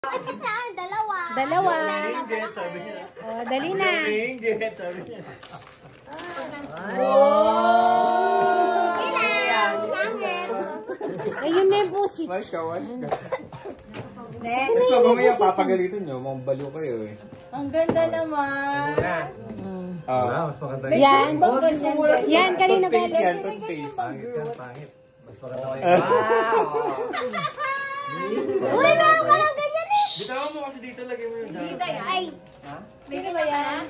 Kasi saan? Dalawa. Dalawa. Ingit, sabi niya. Oh, dali na. Ingit, sabi niya. Oh! Ilang? Sangit. Ayun na yung pusit. Wash ka. Next. Gusto ko mamaya papagalitin nyo. Mga baliw kayo eh. Ang ganda naman. Mas maganda yun. Yan. Yan, kanina ba? Toothpaste yan, toothpaste. Pangit yan, pangit. Mas maganda kayo. Uy, meron ka lang ganyan eh. Bitawan mo kasi dito lagay mo yung Bida yan. Ay. Bida ba yan?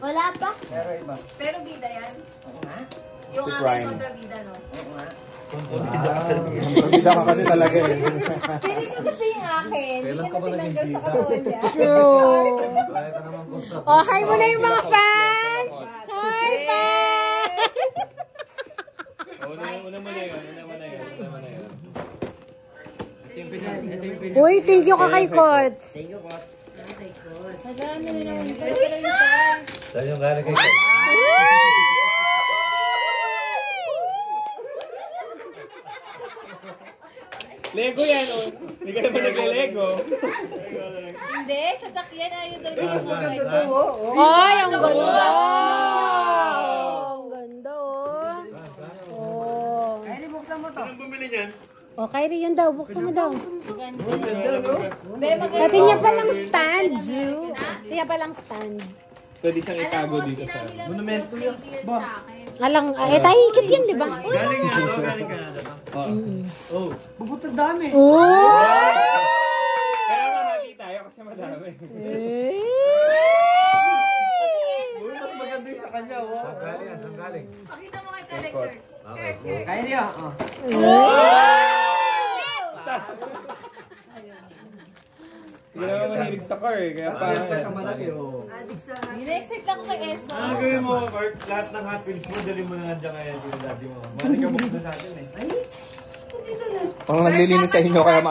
Wala pa. Pero iba. Pero bida yan? Oo nga. Yung Si aking Prime. kontrabida, no? Oo nga. Bida ka kasi talaga eh. Pili ko gusto yung akin. Hindi Kailan ka ka ba na naging tinanggal sa bida? katawan niya. True. Kaya ka naman gusto. Oh, hi mo na yung mga fans. Hi, fans. Una mo na yun. Uy, thank you ka kay Kots. Thank you, Kot. Madami na naman. Saan yung galing kayo? Lego yan oh. Hindi ka naman nag-Lego. Hindi, sasakyan ayun daw yung Maganda to, oh. Ay, ang ganda. Ang ganda, oh. Oh. Ay, buksan mo to. Anong bumili niyan? Oh, Kyrie, yun daw. Buksan mo daw. Be, Dati niya palang stand. Dati niya palang stand. Pwede siyang itago dito sa... monumento yun. Alang, tayo higit yun, di ba? Galing nga to, galing Canada to. Oh. Bukod ang dami. Oh! Kaya mahati tayo kasi madami. Uy, mas maganda yung sa kanya, wow. Saan galing yan? Saan galing? Pakita mo kay collector. Kaya niya, oh. Hindi naman mahilig sa car eh, kaya pa... Nine-exit lang ko kay Eso. Gawin mo, Kurt, lahat ng Hot Wheels mo, dali mo na nga dyan kaya yung daddy mo. Malikabok na sa atin eh. Ay, Pang naglilinis sa inyo kaya